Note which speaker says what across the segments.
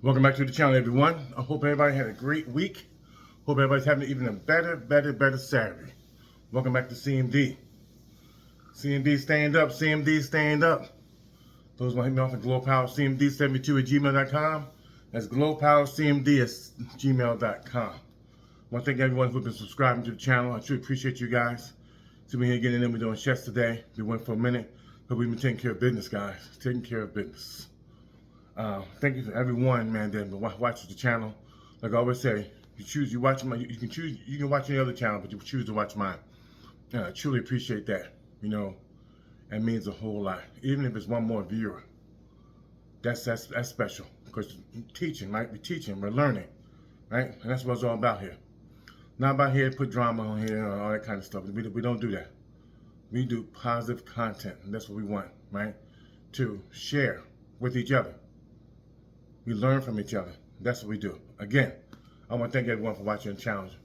Speaker 1: Welcome back to the channel, everyone. I hope everybody had a great week. Hope everybody's having even a better Saturday. Welcome back to CMD. CMD stand up. CMD stand up. Those want to hit me off at glowpowercmd72@gmail.com. That's glowpowercmd@gmail.com. I want to thank everyone who's been subscribing to the channel. I truly appreciate you guys. So we're here getting in. We're doing chefs today. We went for a minute, but we've been taking care of business, guys. Taking care of business. Thank you to everyone, man, that watches the channel. Like I always say, you watch my, you can choose, you can watch any other channel, but you choose to watch mine. I truly appreciate that. You know, it means a whole lot. Even if it's one more viewer, that's special. Because teaching, right? We're teaching, we're learning, right? And that's what it's all about here. Not about here to put drama on here or all that kind of stuff. We don't do that. We do positive content, and that's what we want, right? To share with each other. We learn from each other. That's what we do. Again, I want to thank everyone for watching the challenge.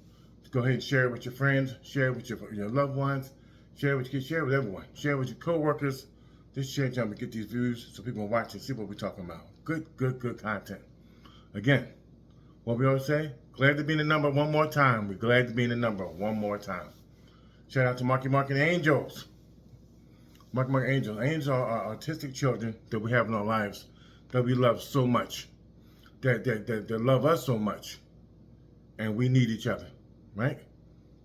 Speaker 1: Go ahead and share it with your friends, share it with your loved ones, share it with your kids, share it with everyone. Share it with your co-workers. Just share it to get these views so people can watch and see what we're talking about. Good content. Again, what we always say, glad to be in the number one more time. We're glad to be in the number one more time. Shout out to Marky and Angels. Marky Angels. Angels are artistic children that we have in our lives that we love so much. That love us so much, and we need each other, right?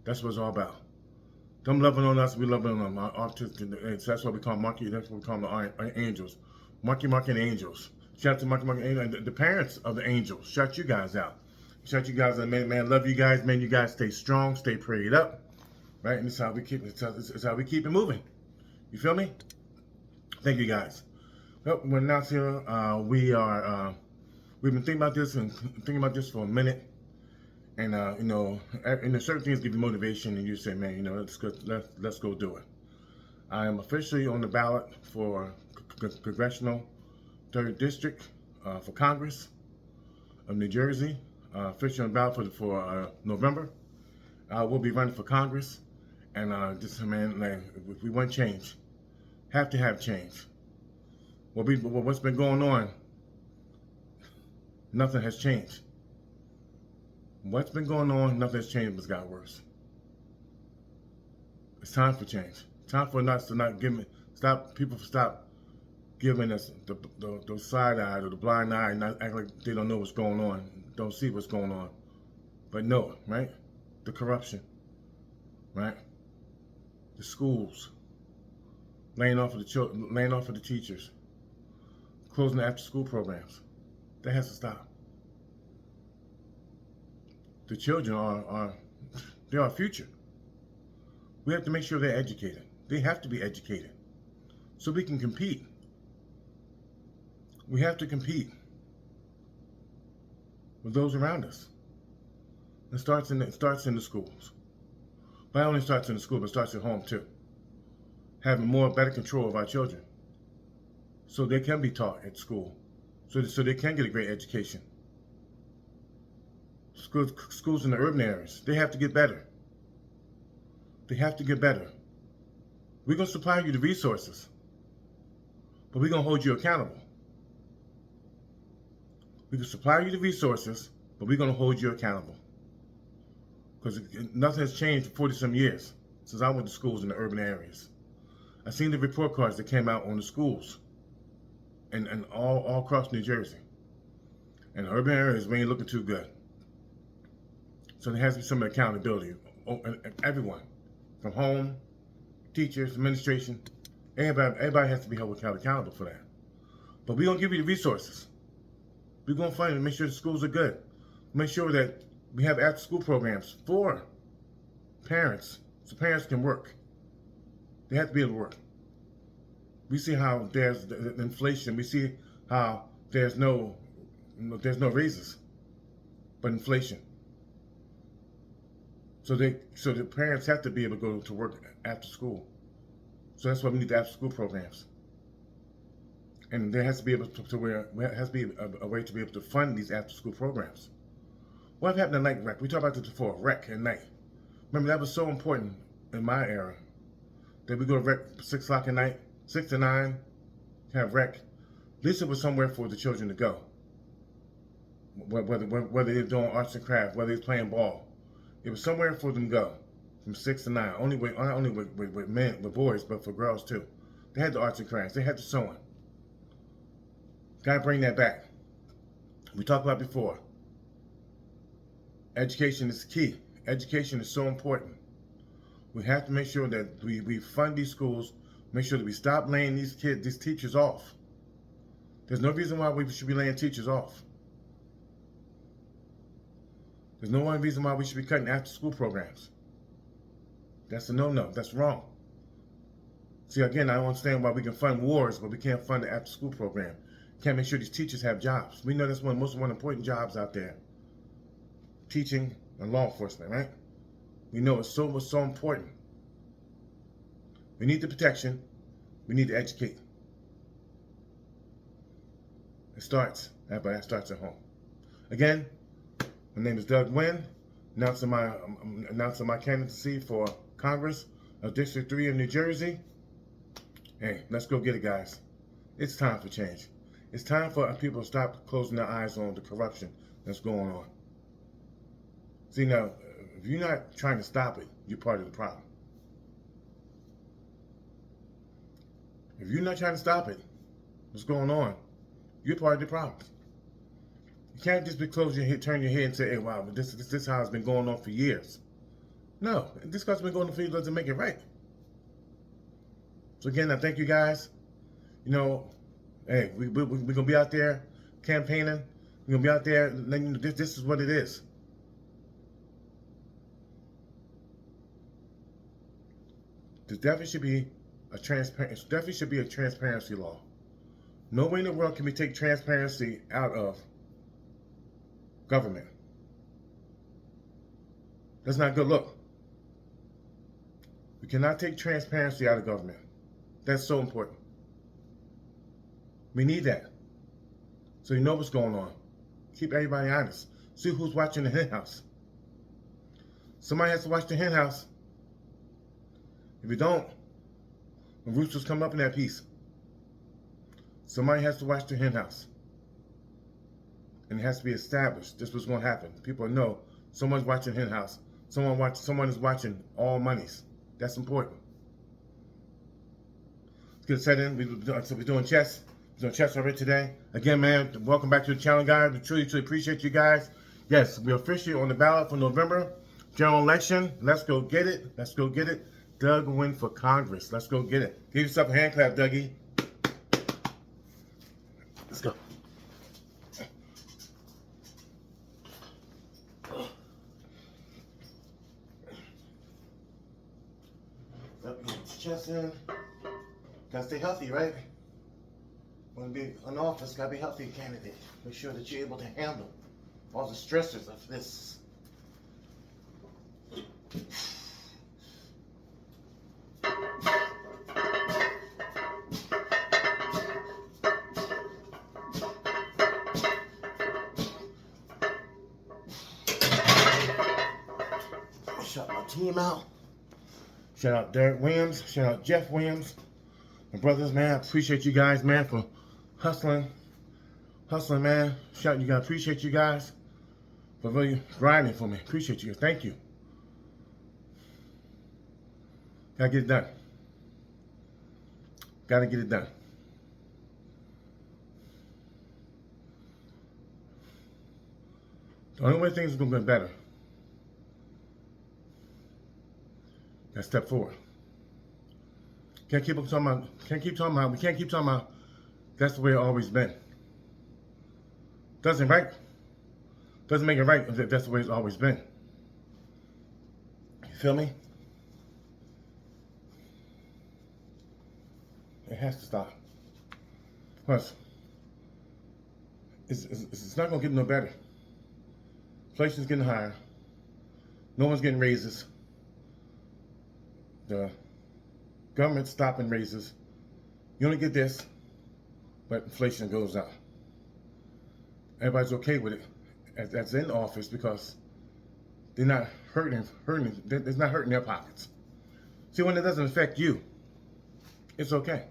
Speaker 1: That's what it's all about. Them loving on us, we loving on them. So that's what we call Marky. That's what we call the angels, Marky and Angels. Shout out to Marky and Angels, and the parents of the angels. Shout you guys out. Shout you guys out, man. Love you guys, man. You guys stay strong, stay prayed up, right? And it's how we keep it. It's how we keep it moving. You feel me? Thank you guys. Well, we're now here. We've been thinking about this for a minute, and you know, certain things give you motivation, and you say, man, you know, let's go do it. I am officially on the ballot for congressional 3rd district for Congress of New Jersey. Officially on the ballot for November. We'll be running for Congress, and just man, like, if we want change, have to have change. What's been going on? Nothing has changed. What's been going on, nothing has changed, but it's got worse. It's time for change. Time for us to not give stop giving us the side eye or the blind eye and not act like they don't know what's going on, don't see what's going on. But know it, right? The corruption, right? The schools, laying off of the children, laying off of the teachers, closing the after-school programs. That has to stop. The children they're our future. We have to make sure they're educated. They have to be educated so we can compete. We have to compete with those around us. It starts in the schools. But not only starts in the school, but it starts at home too. Having better control of our children, so they can be taught at school. So they can get a great education. Schools in the urban areas, they have to get better. They have to get better. We're going to supply you the resources, but we're going to hold you accountable. We can supply you the resources, but we're going to hold you accountable. Because nothing has changed for 40-some years since I went to schools in the urban areas. I've seen the report cards that came out on the schools. And all across New Jersey. And the urban areas, we ain't looking too good. So there has to be some accountability. Everyone, from home, teachers, administration, everybody has to be held accountable for that. But we're going to give you the resources. We're going to fund it and make sure the schools are good. Make sure that we have after-school programs for parents, so parents can work. They have to be able to work. We see how there's the inflation. We see how there's no raises, but inflation. So the parents have to be able to go to work after school. So that's why we need the after school programs. And there has to be able a way to be able to fund these after school programs. What happened to night rec? We talked about this before, rec at night. Remember, that was so important in my era that we go to rec 6 o'clock at night. 6 to 9, have rec. At least it was somewhere for the children to go. whether they're doing arts and crafts, whether they're playing ball. It was somewhere for them to go from 6 to 9. Not only with men, with boys, but for girls too. They had the arts and crafts. They had the sewing. Gotta bring that back. We talked about before. Education is key. Education is so important. We have to make sure that we fund these schools, make sure that we stop laying these teachers off. There's no reason why we should be laying teachers off. There's no one reason why we should be cutting after school programs. That's a no-no. That's wrong. See, again, I don't understand why we can fund wars, but we can't fund the after school program. Can't make sure these teachers have jobs. We know that's one of the most important jobs out there. Teaching and law enforcement, right? We know it's so important. We need the protection. We need to educate. That starts at home. Again, my name is Doug Wynn, announcing my candidacy for Congress of District 3 in New Jersey. Hey, let's go get it, guys. It's time for change. It's time for people to stop closing their eyes on the corruption that's going on. See, now, if you're not trying to stop it, you're part of the problem. If you're not trying to stop it, what's going on, you're part of the problem. You can't just be closing your head, turn your head and say, hey, wow, this is how it's been going on for years. No, this has been going on for years doesn't make it right. So again, I thank you guys. You know, hey, we're going to be out there campaigning. We're going to be out there letting you know this is what it is. There definitely should be a transparency law. No way in the world can we take transparency out of government. That's not a good look. We cannot take transparency out of government. That's so important. We need that. So you know what's going on. Keep everybody honest. See who's watching the hen house. Somebody has to watch the hen house. If you don't, the roosters come up in that piece. Somebody has to watch the hen house. And it has to be established. This is what's going to happen. People know someone's watching hen house. Someone is watching all monies. That's important. Let's get set in. We're doing chess. We're doing chess already today. Again, man, welcome back to the channel, guys. We truly appreciate you guys. Yes, we're officially on the ballot for November general election. Let's go get it. Let's go get it. Doug Wynn for Congress. Let's go get it. Give yourself a hand clap, Dougie. Let's go. Chest in. Gotta stay healthy, right? Want to be in office, gotta be healthy, candidate. Make sure that you're able to handle all the stressors of this. Shout my team out. Shout out Derek Williams. Shout out Jeff Williams. My brothers, man. I appreciate you guys, man, for hustling, man. Shout you guys. Appreciate you guys for really grinding for me. Appreciate you. Thank you. Gotta get it done. Gotta get it done. The only way things are gonna get better. Gotta step forward. We can't keep talking about that's the way it's always been. Doesn't make it right if that's the way it's always been. You feel me? It has to stop. Plus, it's not gonna get no better. Inflation's getting higher. No one's getting raises. The government's stopping raises. You only get this, but inflation goes up. Everybody's okay with it that's in office because they're not hurting. It's not hurting their pockets. See, when it doesn't affect you, it's okay.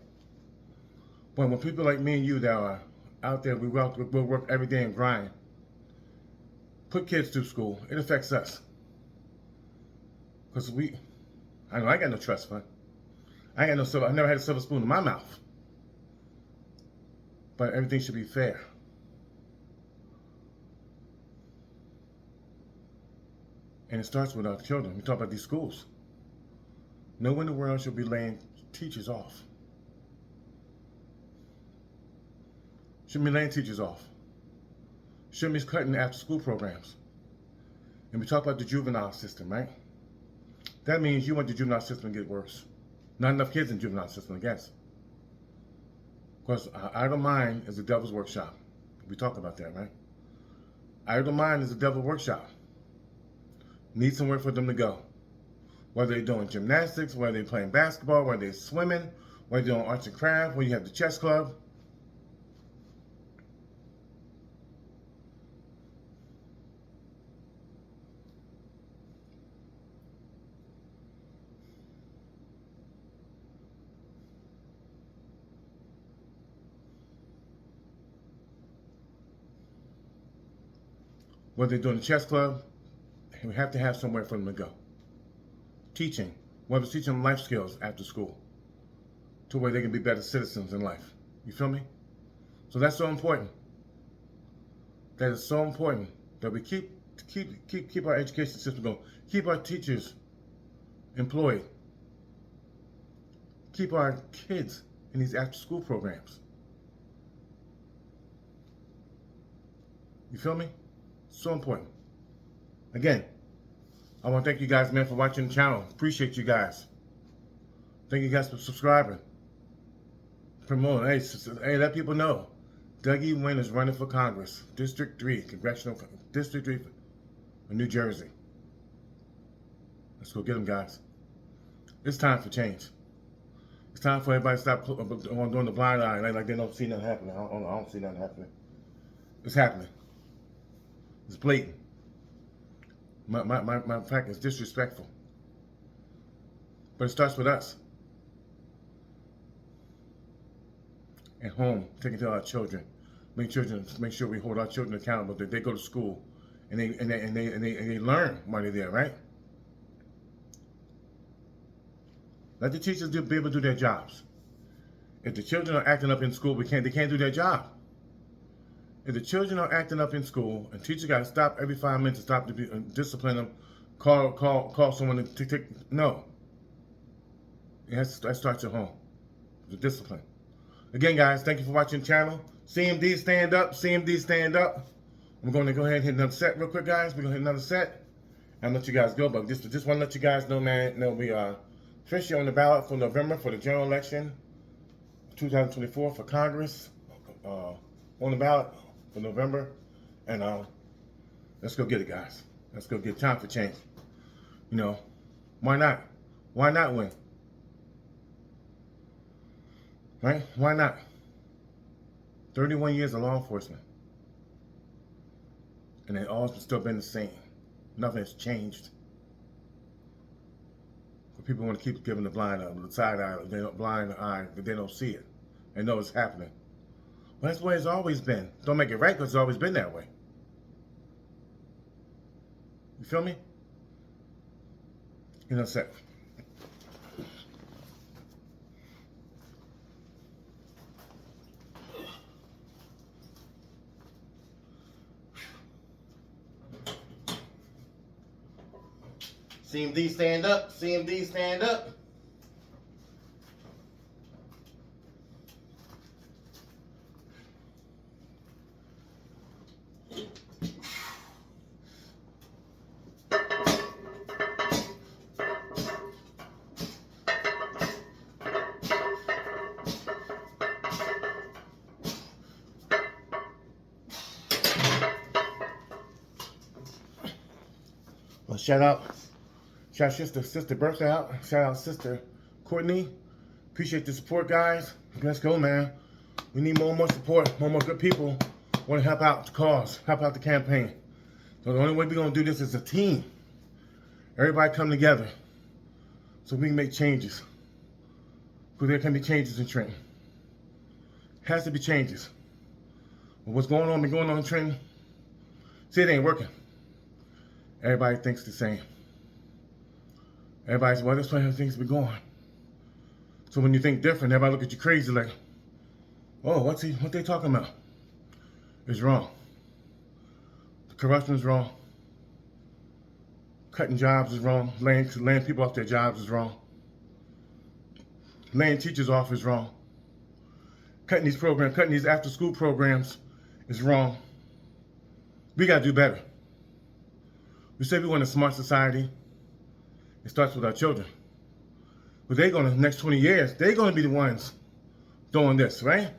Speaker 1: But when people like me and you that are out there, we'll work every day and grind. put kids through school, it affects us. Because I know I got no trust fund. I never had a silver spoon in my mouth. But everything should be fair. And it starts with our children. We talk about these schools. No one in the world should be laying teachers off. Shouldn't be laying teachers off. Shouldn't be cutting after school programs. And we talk about the juvenile system, right? That means you want the juvenile system to get worse. Not enough kids in the juvenile system, I guess. Because idle mind is the devil's workshop. We talk about that, right? Idle mind is the devil's workshop. Need somewhere for them to go. Whether they're doing gymnastics, whether they're playing basketball, whether they're swimming, whether they're doing arts and crafts, whether you have the chess club. Whether they're doing the chess club, we have to have somewhere for them to go. Teaching, whether it's teaching them life skills after school, to where they can be better citizens in life. You feel me? So that's so important. That is so important that we keep our education system going. Keep our teachers employed. Keep our kids in these after school programs. You feel me? So important. Again, I want to thank you guys, man, for watching the channel. Appreciate you guys. Thank you guys for subscribing. Promoting. Hey, let people know. Dougie Wynn is running for Congress. District 3, Congressional District 3 of New Jersey. Let's go get him, guys. It's time for change. It's time for everybody to stop doing the blind eye like they don't see nothing happening. I don't see nothing happening. It's happening. It's blatant. My fact is disrespectful. But it starts with us. At home, taking care of our children. Make sure we hold our children accountable, that they go to school and they learn while they're there, right? Let the teachers be able to do their jobs. If the children are acting up in school, they can't do their job. If the children are acting up in school, and teachers got to stop every 5 minutes to stop to discipline them, call someone to take. No. That starts at home. The discipline. Again, guys, thank you for watching the channel. CMD stand up. CMD stand up. I'm going to go ahead and hit another set real quick, guys. We're going to hit another set and let you guys go. But just want to let you guys know, man, we are officially on the ballot for November for the general election 2024 for Congress. On the ballot for November. And let's go get it, guys. Let's go get time for change. You know, why not? Why not win? Right? Why not? 31 years of law enforcement. And it all still been the same. Nothing has changed. But people want to keep giving the blind eye, the side eye, blind eye, but they don't see it. They know it's happening. Well, that's the way it's always been. Don't make it right because it's always been that way. You feel me? You know, set. CMD stand up. CMD stand up. Well, shout sister Bertha out. Shout out sister Courtney. Appreciate the support, guys. Let's go, man. We need more and more support, more and more good people want to help out the cause, help out the campaign. So the only way we're gonna do this is a team. Everybody come together so we can make changes. Because there can be changes in Trenton. Has to be changes. But what's going on in Trenton? See, it ain't working. Everybody thinks the same. Everybody's, well, that's why things be going. So when you think different, everybody look at you crazy like, oh, what they talking about? It's wrong. The corruption is wrong. Cutting jobs is wrong. Laying people off their jobs is wrong. Laying teachers off is wrong. Cutting these after school programs is wrong. We got to do better. We say we want a smart society. It starts with our children. But they're going to, next 20 years, they're going to be the ones doing this, right?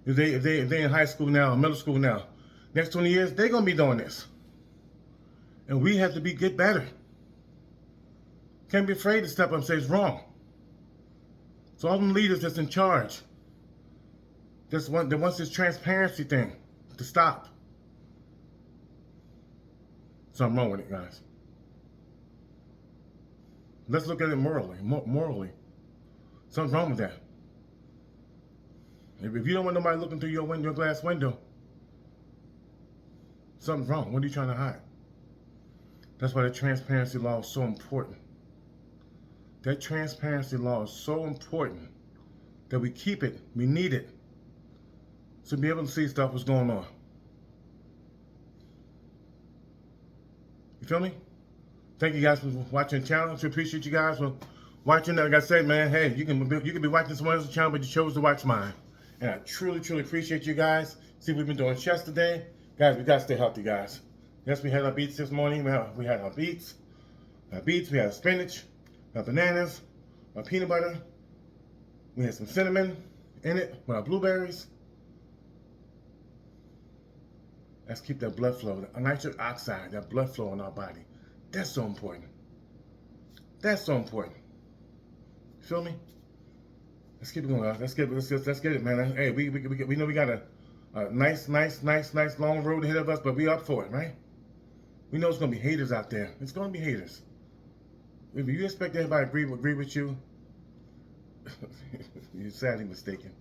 Speaker 1: If they're in high school now or middle school now, next 20 years, they're going to be doing this. And we have to get better. Can't be afraid to step up and say it's wrong. So all them leaders that's in charge, they want this transparency thing to stop. Something wrong with it, guys. Let's look at it morally. Morally, something's wrong with that. If you don't want nobody looking through your glass window, something's wrong. What are you trying to hide? That's why the transparency law is so important. That transparency law is so important that we keep it. We need it to be able to see stuff what's going on. You feel me? Thank you guys for watching the channel. I appreciate you guys for watching. Like I said, man, hey, you can be watching someone else's channel, but you chose to watch mine. And I truly, truly appreciate you guys. See, we've been doing chess today. Guys, we got to stay healthy, guys. Yes, we had our beets this morning. We had our beets. We had spinach, our bananas, our peanut butter. We had some cinnamon in it with our blueberries. Let's keep that blood flow, a nitric oxide, that blood flow in our body. That's so important. That's so important. You feel me? Let's keep it going, guys. Let's get it, man. Hey, we know we got a nice long road ahead of us, but we up for it, right? We know it's gonna be haters out there. It's gonna be haters. If you expect everybody to agree with you, you're sadly mistaken.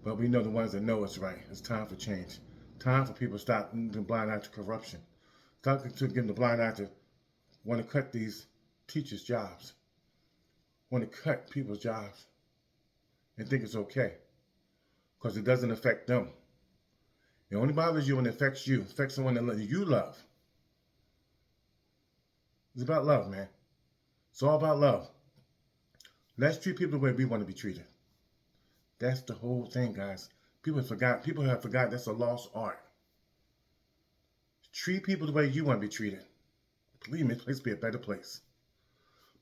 Speaker 1: But we know the ones that know it's right. It's time for change. Time for people to stop giving blind eye to corruption. Stop to give the blind eye to want to cut these teachers' jobs. Want to cut people's jobs and think it's okay because it doesn't affect them. It only bothers you when it affects you. It affects someone that you love. It's about love, man. It's all about love. Let's treat people the way we want to be treated. That's the whole thing, guys. People have forgot that's a lost art. Treat people the way you want to be treated. Believe me, this place will be a better place.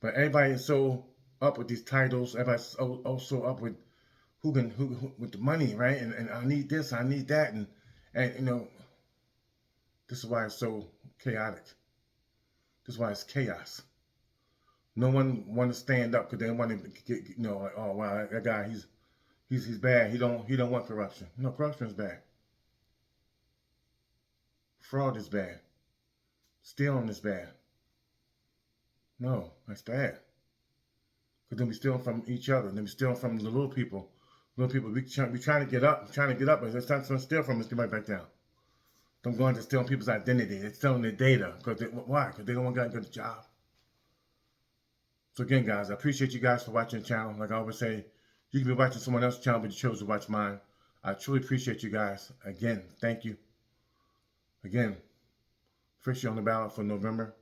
Speaker 1: But everybody is so up with these titles. Everybody's also up with who with the money, right? And I need this, I need that, and you know, this is why it's so chaotic. This is why it's chaos. No one want to stand up because they want to get, you know, like, oh wow, that guy, he's bad. He don't want corruption. No, corruption is bad. Fraud is bad. Stealing is bad. No, that's bad. Because then we steal from each other. Then we steal from the little people. Little people, we trying to get up. But it's time to steal from us, get right back down. Don't go into stealing people's identity. They're stealing their data. Why? Because they don't want to get a good job. So again, guys, I appreciate you guys for watching the channel. Like I always say, you can be watching someone else's channel, but you chose to watch mine. I truly appreciate you guys. Again, thank you. Again, officially on the ballot for November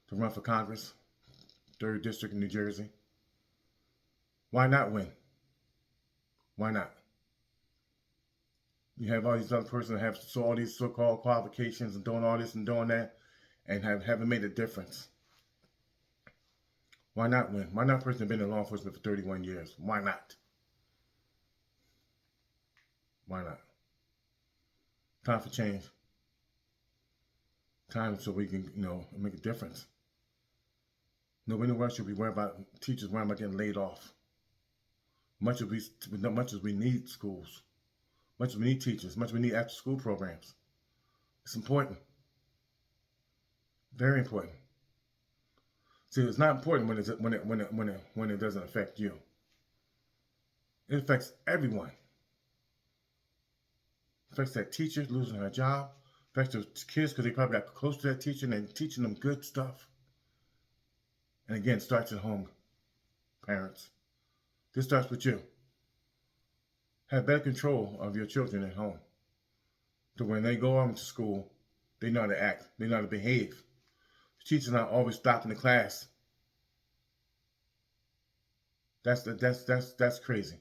Speaker 1: to run for Congress, 3rd District in New Jersey. Why not win? Why not? You have all these other persons that have all these so-called qualifications and doing all this and doing that and haven't made a difference. Why not win? Why not a person been in law enforcement for 31 years? Why not? Why not? Time for change. Time so we can, you know, make a difference. Nobody in the world should be worried about teachers worrying about getting laid off. Much as we need schools, much as we need teachers, much as we need after school programs. It's important. Very important. See, it's not important when it doesn't affect you. It affects everyone. It affects that teacher losing her job. Affects the kids because they probably got close to that teacher and teaching them good stuff. And again, it starts at home, parents. This starts with you. Have better control of your children at home. So when they go on to school, they know how to act. They know how to behave. The teacher's not always stopping the class. That's crazy.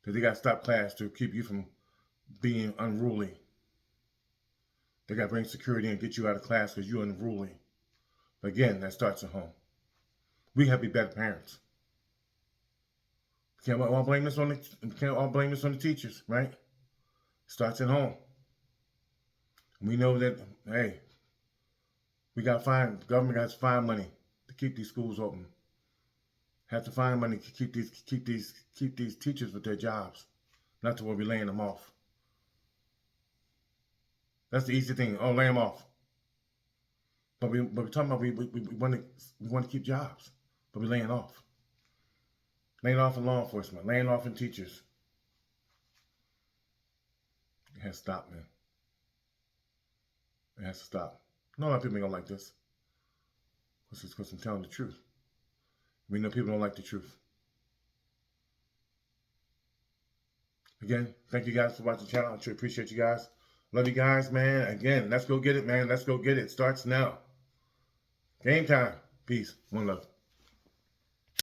Speaker 1: Because they got to stop class to keep you from being unruly. They got to bring security and get you out of class because you're unruly. But again, that starts at home. We have to be better parents. Can't all blame this on the teachers, right? It starts at home. We know that, hey, we got fine. The government has to find money to keep these schools open. Have to find money to keep these teachers with their jobs, not to where we're laying them off. That's the easy thing. Oh, lay them off. But we're talking about we want to keep jobs, but we're laying off. Laying off in law enforcement, laying off in teachers. It has to stop, man. It has to stop. Not a lot of people ain't gonna like this. Because I'm telling the truth. We know people don't like the truth. Again, thank you guys for watching the channel. I truly appreciate you guys. Love you guys, man. Again, let's go get it, man. Let's go get it. It starts now. Game time. Peace. One love.